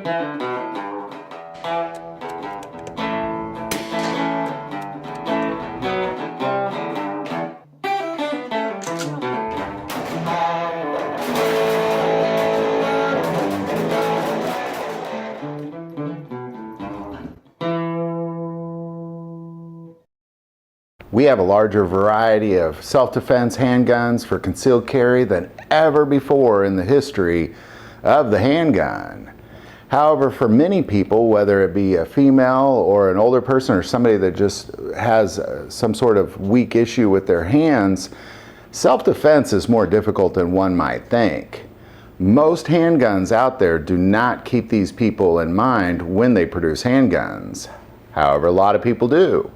We have a larger variety of self-defense handguns for concealed carry than ever before in the history of the handgun. However, for many people, whether it be a female or an older person or somebody that just has some sort of weak issue with their hands, self-defense is more difficult than one might think. Most handguns out there do not keep these people in mind when they produce handguns. However, a lot of people do.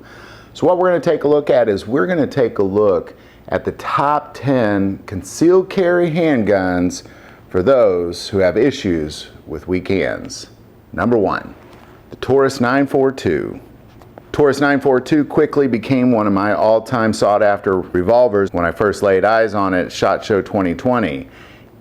So what we're going to take a look at is we're going to take a look at the top 10 concealed carry handguns for those who have issues with weak hands. Number 1, the Taurus 942. Taurus 942 quickly became one of my all-time sought-after revolvers when I first laid eyes on it at SHOT Show 2020.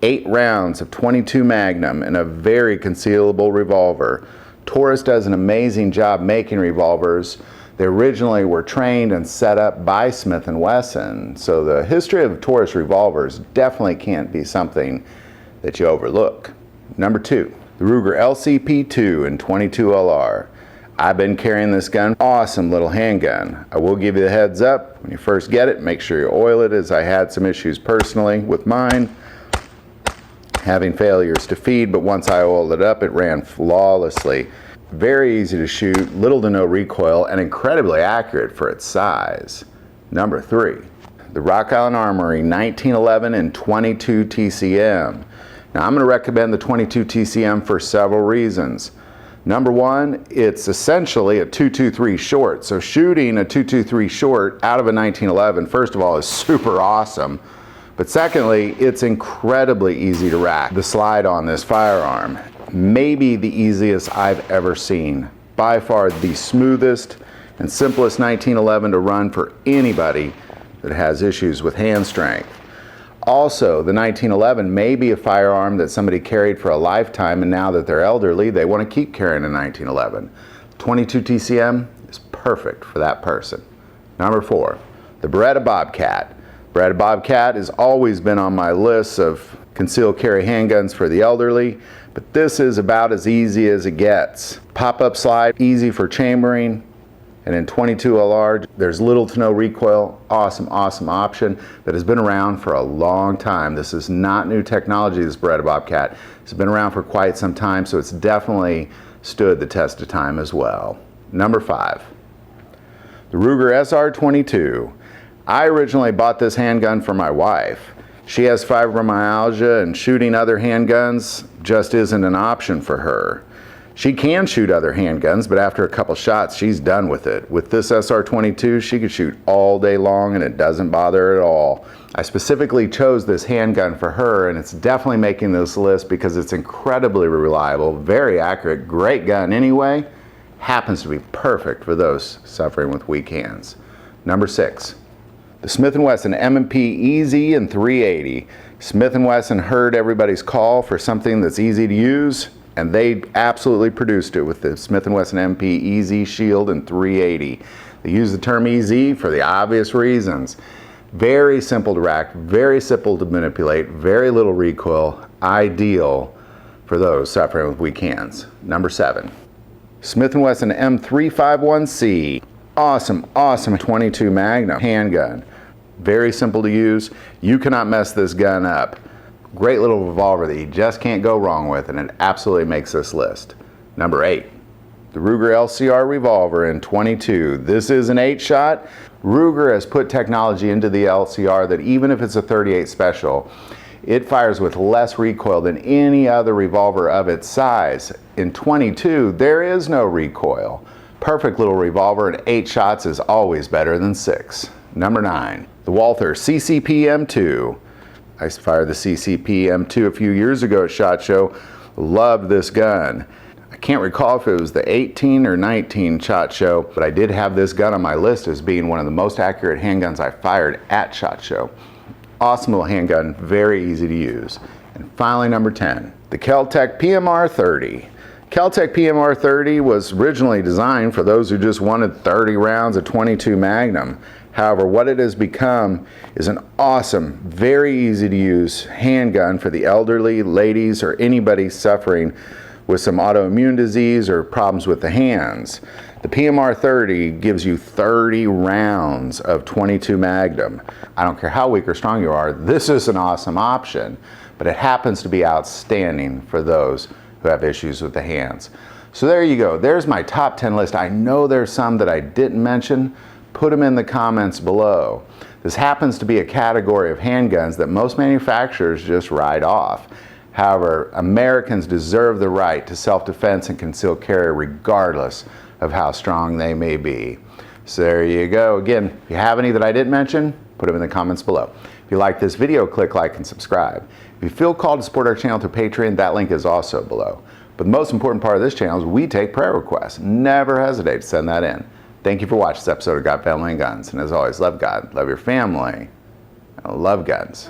8 rounds of .22 Magnum in a very concealable revolver. Taurus does an amazing job making revolvers. They originally were trained and set up by Smith & Wesson, so the history of Taurus revolvers definitely can't be something that you overlook. Number 2, the Ruger LCP2 in .22 LR. I've been carrying this gun. Awesome little handgun. I will give you the heads up, when you first get it, make sure you oil it, as I had some issues personally with mine, having failures to feed, but once I oiled it up, it ran flawlessly. Very easy to shoot, little to no recoil, and incredibly accurate for its size. Number 3, the Rock Island Armory 1911 and .22 TCM. Now I'm going to recommend the .22 TCM for several reasons. Number 1, it's essentially a .223 short, so shooting a .223 short out of a 1911, first of all, is super awesome. But secondly, it's incredibly easy to rack. The slide on this firearm, maybe the easiest I've ever seen. By far the smoothest and simplest 1911 to run for anybody that has issues with hand strength. Also, the 1911 may be a firearm that somebody carried for a lifetime, and now that they're elderly, they want to keep carrying a 1911. .22 TCM is perfect for that person. Number 4, the Beretta Bobcat. Beretta Bobcat has always been on my list of concealed carry handguns for the elderly, but this is about as easy as it gets. Pop-up slide, easy for chambering, and in .22 LR, there's little to no recoil. Awesome, awesome option that has been around for a long time. This is not new technology, this Beretta Bobcat. It's been around for quite some time, so it's definitely stood the test of time as well. Number 5, the Ruger SR22. I originally bought this handgun for my wife. She has fibromyalgia, and shooting other handguns just isn't an option for her. She can shoot other handguns, but after a couple shots, she's done with it. With this SR22, she could shoot all day long and it doesn't bother her at all. I specifically chose this handgun for her, and it's definitely making this list because it's incredibly reliable, very accurate, great gun anyway. Happens to be perfect for those suffering with weak hands. Number 6. The Smith & Wesson MPEZ and 380. Smith & Wesson heard everybody's call for something that's easy to use, and they absolutely produced it with the Smith & Wesson MPEZ Shield and 380. They use the term EZ for the obvious reasons. Very simple to rack, very simple to manipulate, very little recoil, ideal for those suffering with weak hands. Number 7. Smith & Wesson M351C. Awesome, awesome .22 Magnum handgun. Very simple to use. You cannot mess this gun up. Great little revolver that you just can't go wrong with, and it absolutely makes this list. Number 8, the Ruger LCR revolver in .22. This is an 8-shot. Ruger has put technology into the LCR that even if it's a .38 special, it fires with less recoil than any other revolver of its size. In .22, there is no recoil. Perfect little revolver, and 8 shots is always better than 6. Number 9, the Walther CP M2. I fired the CP M2 a few years ago at SHOT Show. Loved this gun. I can't recall if it was the 18 or 19 SHOT Show, but I did have this gun on my list as being one of the most accurate handguns I fired at SHOT Show. Awesome little handgun, very easy to use. And finally, number 10, the Keltec PMR30. Keltec PMR30 was originally designed for those who just wanted 30 rounds of .22 Magnum. However, what it has become is an awesome, very easy to use handgun for the elderly, ladies, or anybody suffering with some autoimmune disease or problems with the hands. The PMR30 gives you 30 rounds of .22 Magnum. I don't care how weak or strong you are, this is an awesome option, but it happens to be outstanding for those who have issues with the hands. So there you go, there's my top 10 list. I know there's some that I didn't mention. Put them in the comments below. This happens to be a category of handguns that most manufacturers just write off. However, Americans deserve the right to self-defense and concealed carry regardless of how strong they may be. So there you go. Again, if you have any that I didn't mention, put them in the comments below. If you like this video, click like and subscribe. If you feel called to support our channel through Patreon, that link is also below. But the most important part of this channel is we take prayer requests. Never hesitate to send that in. Thank you for watching this episode of God, Family, and Guns. And as always, love God, love your family, and love guns.